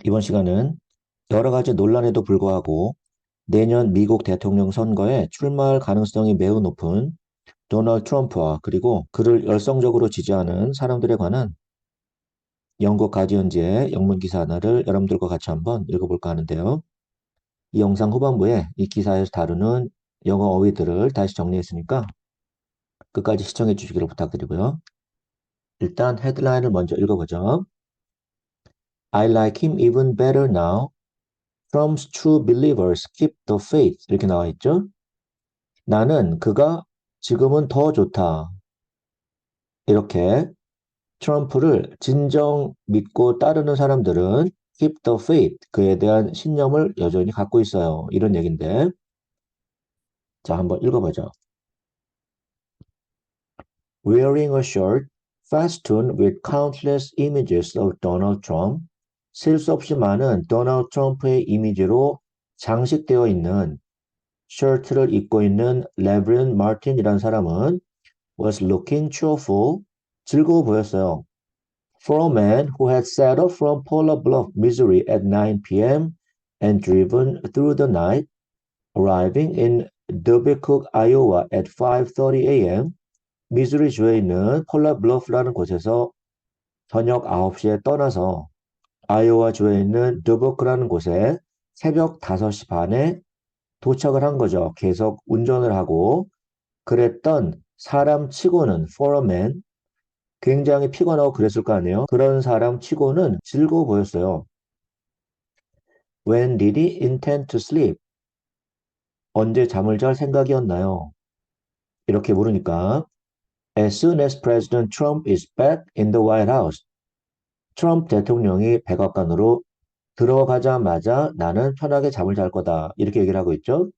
이번 시간은 여러 가지 논란에도 불구하고 내년 미국 대통령 선거에 출마할 가능성이 매우 높은 도널드 트럼프와 그리고 그를 열성적으로 지지하는 사람들에 관한 영국 가디언지의 영문 기사 하나를 여러분들과 같이 한번 읽어볼까 하는데요. 이 영상 후반부에 이 기사에서 다루는 영어 어휘들을 다시 정리했으니까 끝까지 시청해 주시기를 부탁드리고요. 일단 헤드라인을 먼저 읽어보죠. I like him even better now. Trump's true believers keep the faith. 이렇게 나와 있죠. 나는 그가 지금은 더 좋다. 이렇게 트럼프를 진정 믿고 따르는 사람들은 keep the faith. 그에 대한 신념을 여전히 갖고 있어요. 이런 얘기인데. 자, 한번 읽어보죠. Wearing a shirt festooned with countless images of Donald Trump. 셀 수 없이 많은 도널드 트럼프의 이미지로 장식되어 있는 셔츠를 입고 있는 레브런 마틴이라는 사람은 was looking cheerful, 즐거워 보였어요. For a man who had set off from Polar Bluff, Missouri at 9 p.m. and driven through the night, arriving in Dubuque, Iowa at 5:30 a.m. 미주리주에 있는 폴라 블러프라는 곳에서 저녁 9시에 떠나서 아이오와 주에 있는 드부크라는 곳에 새벽 5시 반에 도착을 한 거죠. 계속 운전을 하고 그랬던 사람 치고는 for a man 굉장히 피곤하고 그랬을 거 아니에요. 그런 사람 치고는 즐거워 보였어요. When did he intend to sleep? 언제 잠을 잘 생각이었나요? 이렇게 물으니까 As soon as President Trump is back in the White House. 트럼프 대통령이 백악관으로 들어가자마자 나는 편하게 잠을 잘 거다. 이렇게 얘기를 하고 있죠.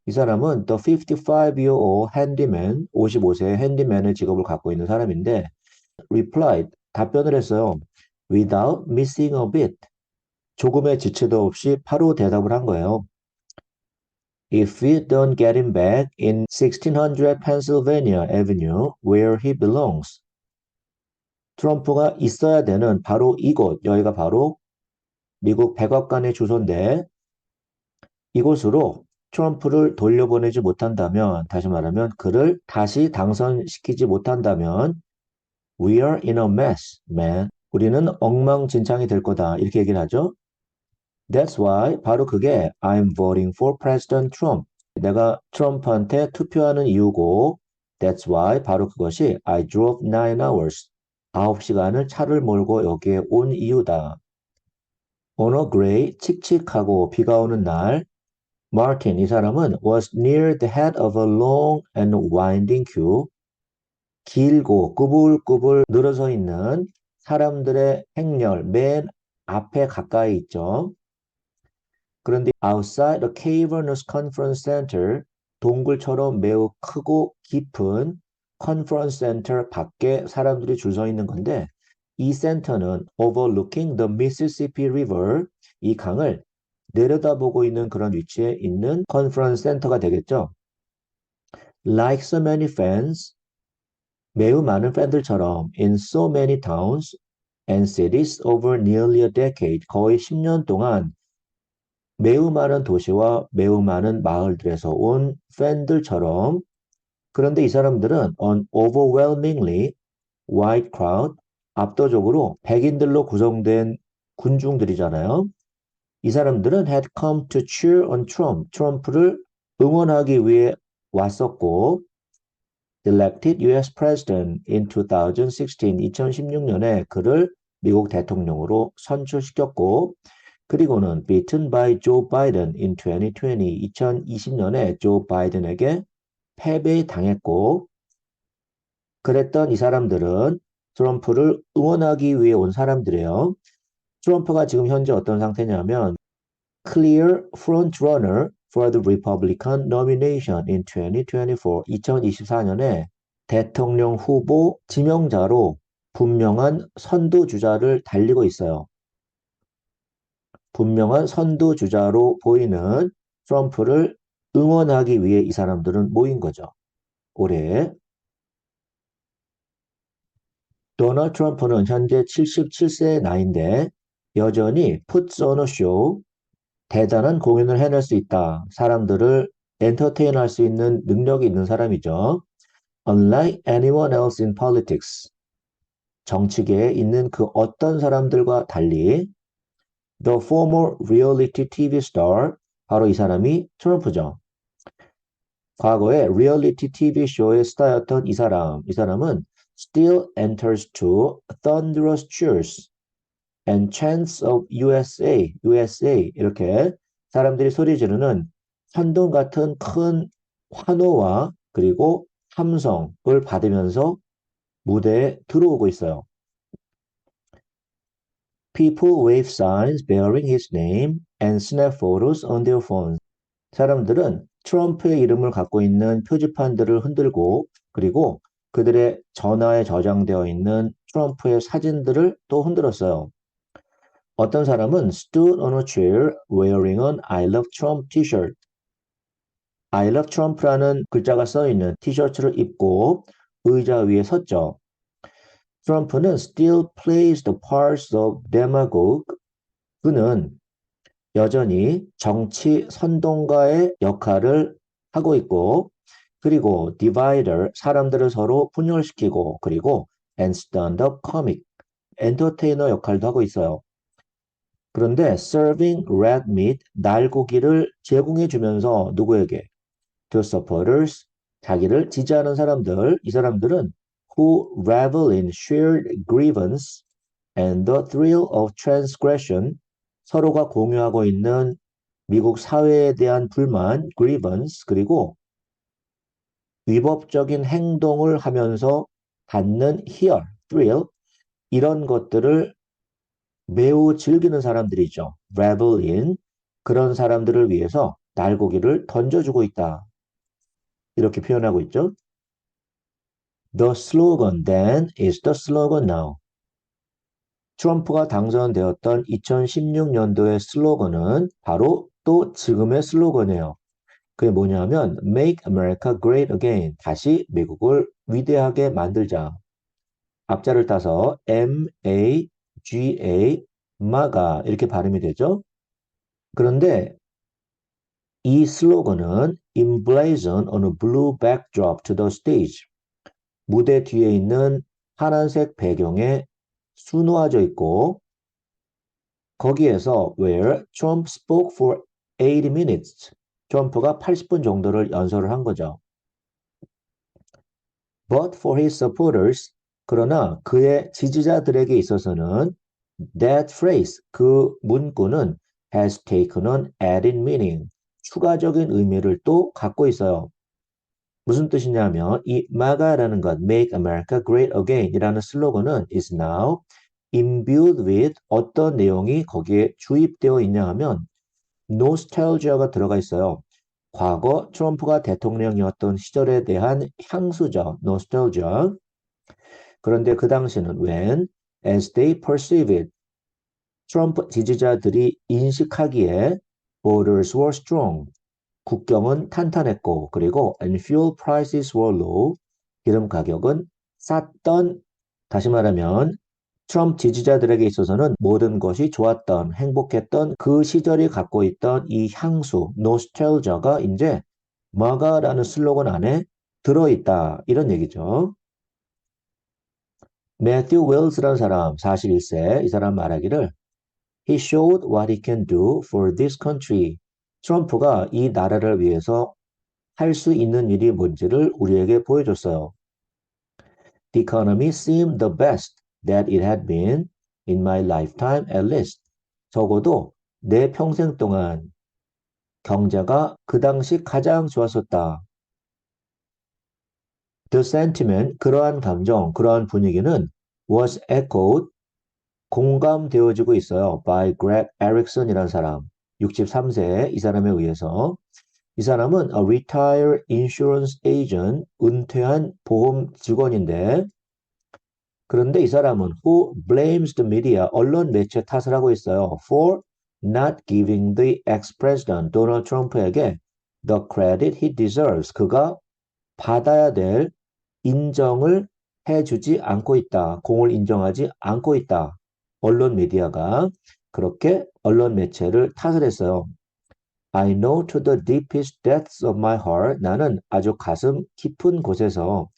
이 사람은 The 55-year-old handyman, 55세의 핸디맨의 직업을 갖고 있는 사람인데 replied, 답변을 했어요. Without missing a bit. 조금의 지체도 없이 바로 대답을 한 거예요. If we don't get him back in 1600 Pennsylvania Avenue where he belongs. 트럼프가 있어야 되는 바로 이곳, 여기가 바로 미국 백악관의 주소인데 이곳으로 트럼프를 돌려보내지 못한다면, 다시 말하면 그를 다시 당선시키지 못한다면 We are in a mess, man. 우리는 엉망진창이 될 거다. 이렇게 얘기를 하죠. That's why 바로 그게 I'm voting for President Trump. 내가 트럼프한테 투표하는 이유고 That's why 바로 그것이 I drove 9 hours. 9시간을 차를 몰고 여기에 온 이유다. On a gray, 칙칙하고 비가 오는 날 Martin, 이 사람은 was near the head of a long and winding queue. 길고 꾸불꾸불 늘어서 있는 사람들의 행렬 맨 앞에 가까이 있죠. 그런데 outside the cavernous conference center, 동굴처럼 매우 크고 깊은 컨퍼런스 센터 밖에 사람들이 줄 서 있는 건데 이 센터는 overlooking the Mississippi River, 이 강을 내려다보고 있는 그런 위치에 있는 컨퍼런스 센터가 되겠죠. Like so many fans, 매우 많은 팬들처럼 in so many towns and cities over nearly a decade, 거의 10년 동안 매우 많은 도시와 매우 많은 마을들에서 온 팬들처럼 그런데 이 사람들은 an overwhelmingly white crowd, 압도적으로 백인들로 구성된 군중들이잖아요. 이 사람들은 had come to cheer on Trump, 트럼프를 응원하기 위해 왔었고, elected US President in 2016, 2016년에 그를 미국 대통령으로 선출시켰고, 그리고는 beaten by Joe Biden in 2020, 2020년에 조 바이든에게 패배당했고, 그랬던 이 사람들은 트럼프를 응원하기 위해 온 사람들이에요. 트럼프가 지금 현재 어떤 상태냐면 clear front runner for the Republican nomination in 2024. 2024년에 대통령 후보 지명자로 분명한 선두주자를 달리고 있어요. 분명한 선두주자로 보이는 트럼프를 응원하기 위해 이 사람들은 모인 거죠. 올해 도널드 트럼프는 현재 77세의 나이인데 여전히 puts on a show, 대단한 공연을 해낼 수 있다. 사람들을 엔터테인할 수 있는 능력이 있는 사람이죠. Unlike anyone else in politics, 정치계에 있는 그 어떤 사람들과 달리 The former reality TV star, 바로 이 사람이 트럼프죠. 과거에 리얼리티 TV 쇼의 스타였던 이 사람은 still enters to thunderous cheers and chants of USA, USA 이렇게 사람들이 소리 지르는 천둥 같은 큰 환호와 그리고 함성을 받으면서 무대에 들어오고 있어요. People wave signs bearing his name and snap photos on their phones. 사람들은 트럼프의 이름을 갖고 있는 표지판들을 흔들고 그리고 그들의 전화에 저장되어 있는 트럼프의 사진들을 또 흔들었어요. 어떤 사람은 stood on a chair wearing an I love Trump t-shirt. I love Trump라는 글자가 써 있는 티셔츠를 입고 의자 위에 섰죠. 트럼프는 still plays the parts of demagogue. 그는 여전히 정치 선동가의 역할을 하고 있고 그리고 divider, 사람들을 서로 분열시키고 그리고 and stand-up comic, 엔터테이너 역할도 하고 있어요. 그런데 serving red meat, 날고기를 제공해 주면서 누구에게? To supporters, 자기를 지지하는 사람들, 이 사람들은 who revel in shared grievance and the thrill of transgression, 서로가 공유하고 있는 미국 사회에 대한 불만, grievance, 그리고 위법적인 행동을 하면서 갖는 희열, thrill, 이런 것들을 매우 즐기는 사람들이죠. revel in, 그런 사람들을 위해서 날고기를 던져주고 있다. 이렇게 표현하고 있죠. The slogan then is the slogan now. 트럼프가 당선되었던 2016년도의 슬로건은 바로 또 지금의 슬로건이에요. 그게 뭐냐면 Make America Great Again. 다시 미국을 위대하게 만들자. 앞자를 따서 M-A-G-A, MAGA 이렇게 발음이 되죠. 그런데 이 슬로건은 emblazoned on a blue backdrop to the stage. 무대 뒤에 있는 파란색 배경에 수놓아져 있고 거기에서 where Trump spoke for 80 minutes. 트럼프가 80분 정도를 연설을 한 거죠. But for his supporters, 그러나 그의 지지자들에게 있어서는 that phrase, 그 문구는 has taken on added meaning, 추가적인 의미를 또 갖고 있어요. 무슨 뜻이냐면 이 MAGA라는 것, Make America Great Again 이라는 슬로건은 is now imbued with 어떤 내용이 거기에 주입되어 있냐 하면 nostalgia가 들어가 있어요. 과거 트럼프가 대통령이었던 시절에 대한 향수죠. nostalgia. 그런데 그 당시는 when, as they perceive it, 트럼프 지지자들이 인식하기에 borders were strong, 국경은 탄탄했고 그리고 and fuel prices were low, 기름 가격은 쌌던, 다시 말하면 트럼프 지지자들에게 있어서는 모든 것이 좋았던, 행복했던 그 시절이 갖고 있던 이 향수, 노스텔저가 이제 마가라는 슬로건 안에 들어있다. 이런 얘기죠. 매튜 웰스라는 사람, 41세, 이 사람 말하기를 He showed what he can do for this country. 트럼프가 이 나라를 위해서 할 수 있는 일이 뭔지를 우리에게 보여줬어요. The economy seemed the best that it had been in my lifetime at least. 적어도 내 평생 동안 경제가 그 당시 가장 좋았었다. The sentiment, 그러한 감정, 그러한 분위기는 was echoed, 공감되어지고 있어요. by Greg Erickson이라는 사람, 63세 이 사람에 의해서. 이 사람은 a retired insurance agent, 은퇴한 보험 직원인데 그런데 이 사람은 who blames the media, 언론 매체 탓을 하고 있어요. for not giving the ex-president Donald Trump에게 the credit he deserves. 그가 받아야 될 인정을 해주지 않고 있다. 공을 인정하지 않고 있다. 언론 미디어가. 그렇게 언론 매체를 탓을 했어요. I know to the deepest depths of my heart. 나는 아주 가슴 깊은 곳에서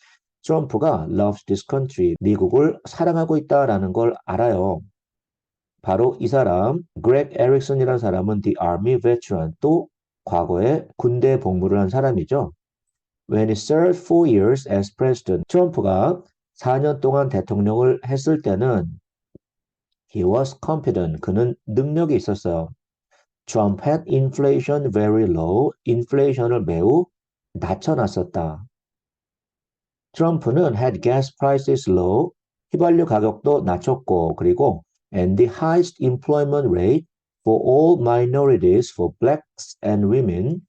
트럼프가 loves this country. 미국을 사랑하고 있다라는 걸 알아요. 바로 이 사람, 그렉 에릭슨이라는 사람은 the army veteran, 또 과거에 군대 복무를 한 사람이죠. When he served 4 years as president, 트럼프가 4년 동안 대통령을 했을 때는 he was competent. 그는 능력이 있었어요. Trump had inflation very low. 인플레이션을 매우 낮춰놨었다. 트럼프는 had gas prices low. 휘발유 가격도 낮췄고, 그리고 and the highest employment rate for all minorities, for blacks and women.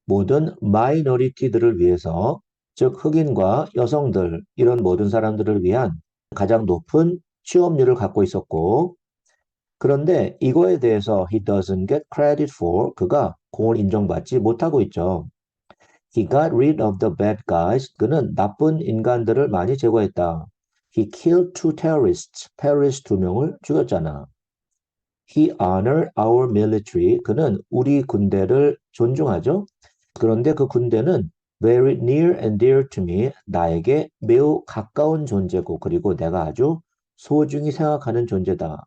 모든 마이너리티들을 위해서, 즉 흑인과 여성들, 이런 모든 사람들을 위한 가장 높은 취업률을 갖고 있었고, 그런데 이거에 대해서 he doesn't get credit for, 그가 공을 인정받지 못하고 있죠. He got rid of the bad guys. 그는 나쁜 인간들을 많이 제거했다. He killed 2 terrorists. 테러리스트 2명을 죽였잖아. He honored our military. 그는 우리 군대를 존중하죠. 그런데 그 군대는 very near and dear to me. 나에게 매우 가까운 존재고, 그리고 내가 아주 소중히 생각하는 존재다.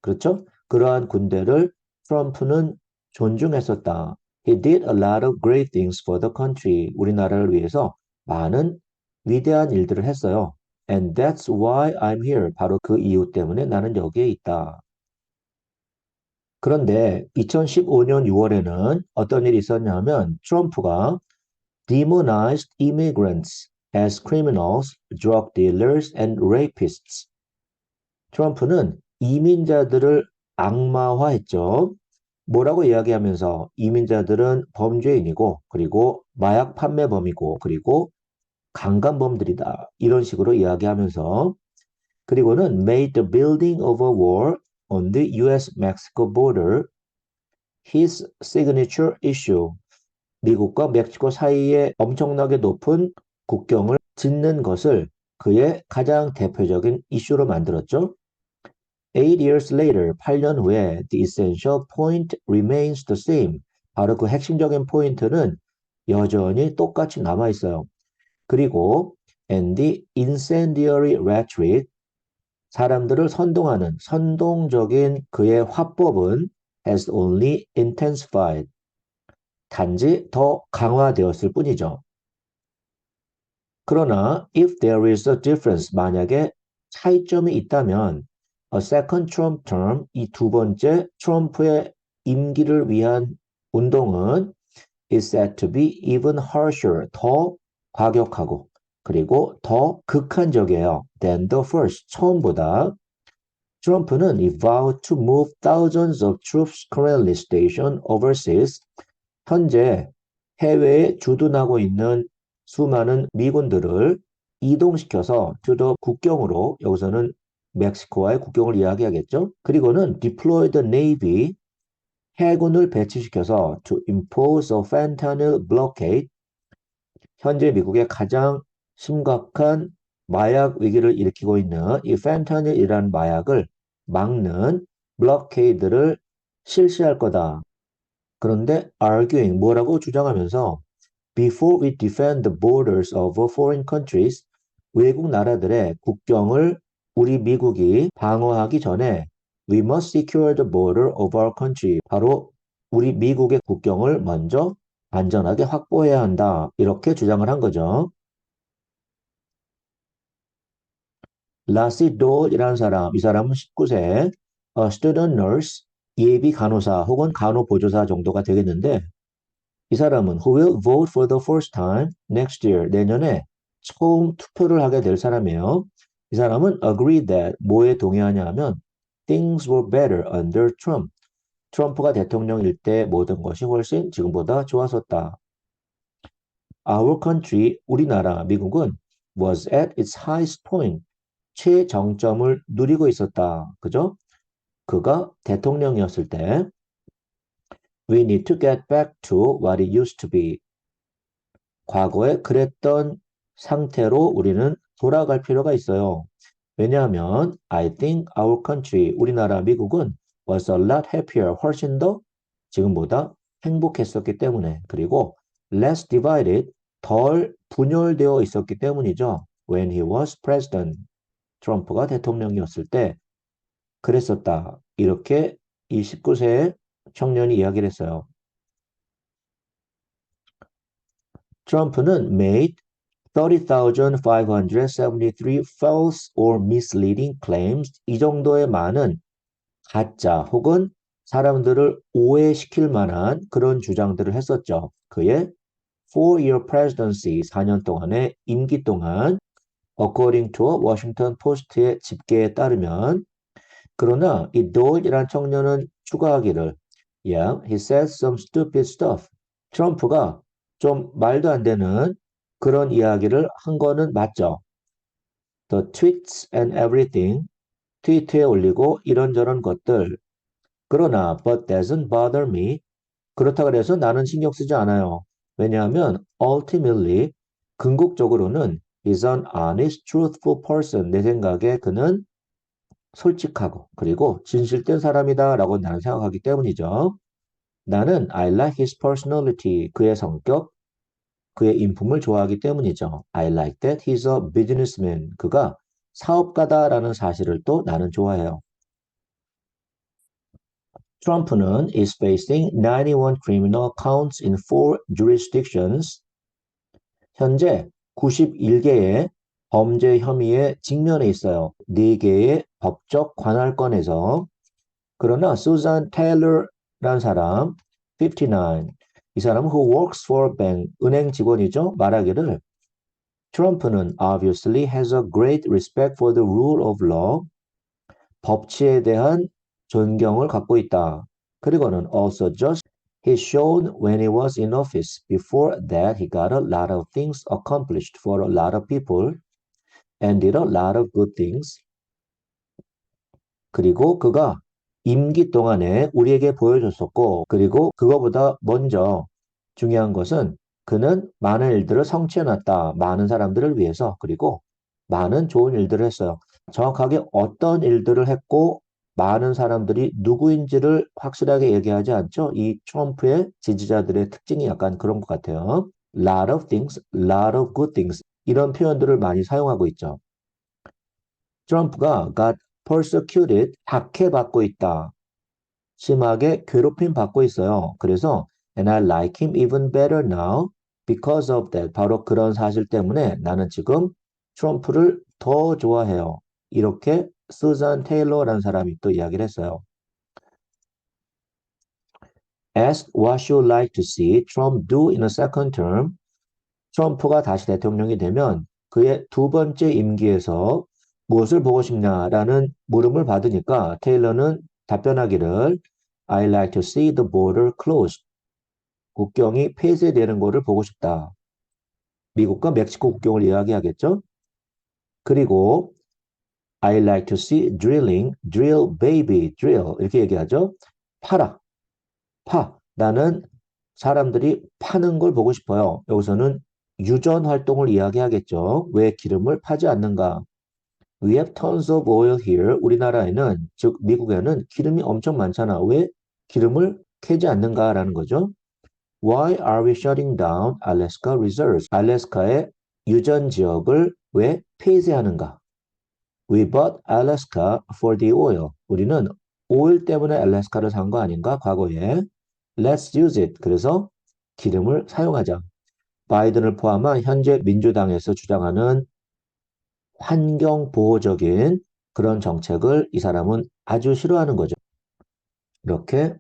그렇죠? 그러한 군대를 트럼프는 존중했었다. He did a lot of great things for the country. 우리나라를 위해서 많은 위대한 일들을 했어요. And that's why I'm here. 바로 그 이유 때문에 나는 여기에 있다. 그런데 2015년 6월에는 어떤 일이 있었냐면 트럼프가 demonized immigrants as criminals, drug dealers and rapists. 트럼프는 이민자들을 악마화했죠. 뭐라고 이야기하면서 이민자들은 범죄인이고, 그리고 마약 판매범이고, 그리고 강간범들이다. 이런 식으로 이야기하면서, 그리고는 made the building of a wall on the US-Mexico border his signature issue. 미국과 멕시코 사이에 엄청나게 높은 국경을 짓는 것을 그의 가장 대표적인 이슈로 만들었죠. 8 years later, 8년 후에 the essential point remains the same. 바로 그 핵심적인 포인트는 여전히 똑같이 남아 있어요. 그리고 and the incendiary rhetoric, 사람들을 선동하는 선동적인 그의 화법은 has only intensified. 단지 더 강화되었을 뿐이죠. 그러나 if there is a difference, 만약에 차이점이 있다면 a second Trump term, 이 두 번째 트럼프의 임기를 위한 운동은 is said to be even harsher, 더 과격하고 그리고 더 극한적이에요. than the first, 처음보다. 트럼프는 he vowed to move thousands of troops currently stationed overseas. 현재 해외에 주둔하고 있는 수많은 미군들을 이동시켜서 to the 국경으로, 여기서는 멕시코와의 국경을 이야기하겠죠. 그리고는 deploy the navy, 해군을 배치시켜서 to impose a fentanyl blockade, 현재 미국의 가장 심각한 마약 위기를 일으키고 있는 이 fentanyl이라는 마약을 막는 블로케이드를 실시할 거다. 그런데 arguing, 뭐라고 주장하면서 before we defend the borders of foreign countries, 외국 나라들의 국경을 우리 미국이 방어하기 전에 we must secure the border of our country. 바로 우리 미국의 국경을 먼저 안전하게 확보해야 한다. 이렇게 주장을 한 거죠. 라시 돌이라는 사람, 이 사람은 19세, student nurse, 예비 간호사 혹은 간호보조사 정도가 되겠는데, 이 사람은 who will vote for the first time next year, 내년에 처음 투표를 하게 될 사람이에요. 이 사람은 agree that, 뭐에 동의하냐 하면 things were better under Trump. 트럼프가 대통령일 때 모든 것이 훨씬 지금보다 좋았었다. Our country, 우리나라, 미국은 was at its highest point, 최정점을 누리고 있었다. 그죠? 그가 대통령이었을 때 We need to get back to what it used to be. 과거에 그랬던 상태로 우리는 돌아갈 필요가 있어요. 왜냐하면 I think our country, 우리나라 미국은 was a lot happier. 훨씬 더 지금보다 행복했었기 때문에. 그리고 less divided. 덜 분열되어 있었기 때문이죠. When he was president. 트럼프가 대통령이었을 때 그랬었다. 이렇게 이 19세의 청년이 이야기를 했어요. 트럼프는 made 30,573 false or misleading claims. 이 정도의 많은 가짜 혹은 사람들을 오해시킬 만한 그런 주장들을 했었죠. 그의 4-year presidency, 4년 동안의 임기 동안 according to 워싱턴 포스트의 집계에 따르면 그러나 이 도일이라는 청년은 추가하기를 Yeah, he said some stupid stuff. 트럼프가 좀 말도 안 되는 그런 이야기를 한 거는 맞죠. The tweets and everything. 트위터에 올리고 이런저런 것들. 그러나 but doesn't bother me. 그렇다 그래서 나는 신경 쓰지 않아요. 왜냐하면 ultimately 궁극적으로는 is an honest, truthful person. 내 생각에 그는 솔직하고 그리고 진실된 사람이다라고 나는 생각하기 때문이죠. 나는 I like his personality. 그의 성격, 그의 인품을 좋아하기 때문이죠. I like that he's a businessman. 그가 사업가다라는 사실을 또 나는 좋아해요. 트럼프는 is facing 91 criminal counts in 4 jurisdictions. 현재 91개의 범죄 혐의에 직면해 있어요. 4개의 법적 관할권에서. 그러나 수잔 테일러라는 사람, 59, 이 사람은 who works for a bank, 은행 직원이죠. 말하기를 트럼프는 obviously has a great respect for the rule of law. 법치에 대한 존경을 갖고 있다. 그리고는 also just he showed when he was in office. Before that, he got a lot of things accomplished for a lot of people and did a lot of good things. 그리고 그가 임기 동안에 우리에게 보여줬었고, 그리고 그거보다 먼저 중요한 것은 그는 많은 일들을 성취해놨다. 많은 사람들을 위해서. 그리고 많은 좋은 일들을 했어요. 정확하게 어떤 일들을 했고 많은 사람들이 누구인지를 확실하게 얘기하지 않죠. 이 트럼프의 지지자들의 특징이 약간 그런 것 같아요. lot of things, lot of good things 이런 표현들을 많이 사용하고 있죠. 트럼프가 got persecuted, 박해받고 있다. 심하게 괴롭힘 받고 있어요. 그래서 and I like him even better now because of that. 바로 그런 사실 때문에 나는 지금 트럼프를 더 좋아해요. 이렇게 수잔 테일러라는 사람이 또 이야기를 했어요. Asked what she would like to see Trump do in a second term. 트럼프가 다시 대통령이 되면 그의 두 번째 임기에서 무엇을 보고 싶냐라는 물음을 받으니까 테일러는 답변하기를 I like to see the border closed. 국경이 폐쇄되는 것을 보고 싶다. 미국과 멕시코 국경을 이야기하겠죠. 그리고 I like to see drilling, drill baby, drill 이렇게 얘기하죠. 파라, 파. 나는 사람들이 파는 걸 보고 싶어요. 여기서는 유전 활동을 이야기하겠죠. 왜 기름을 파지 않는가? We have tons of oil here. 우리나라에는, 즉 미국에는 기름이 엄청 많잖아. 왜 기름을 캐지 않는가라는 거죠. Why are we shutting down Alaska reserves? 알래스카의 유전 지역을 왜 폐쇄하는가? We bought Alaska for the oil. 우리는 오일 때문에 알래스카를 산 거 아닌가? 과거에. Let's use it. 그래서 기름을 사용하자. 바이든을 포함한 현재 민주당에서 주장하는 환경 보호적인 그런 정책을 이 사람은 아주 싫어하는 거죠. 이렇게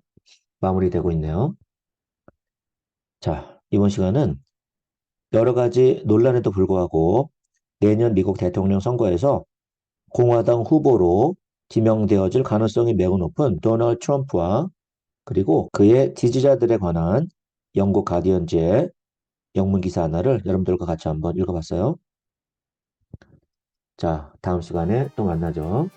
마무리되고 있네요. 자, 이번 시간은 여러 가지 논란에도 불구하고 내년 미국 대통령 선거에서 공화당 후보로 지명되어질 가능성이 매우 높은 도널드 트럼프와 그리고 그의 지지자들에 관한 영국 가디언지의 영문 기사 하나를 여러분들과 같이 한번 읽어봤어요. 자, 다음 시간에 또 만나죠.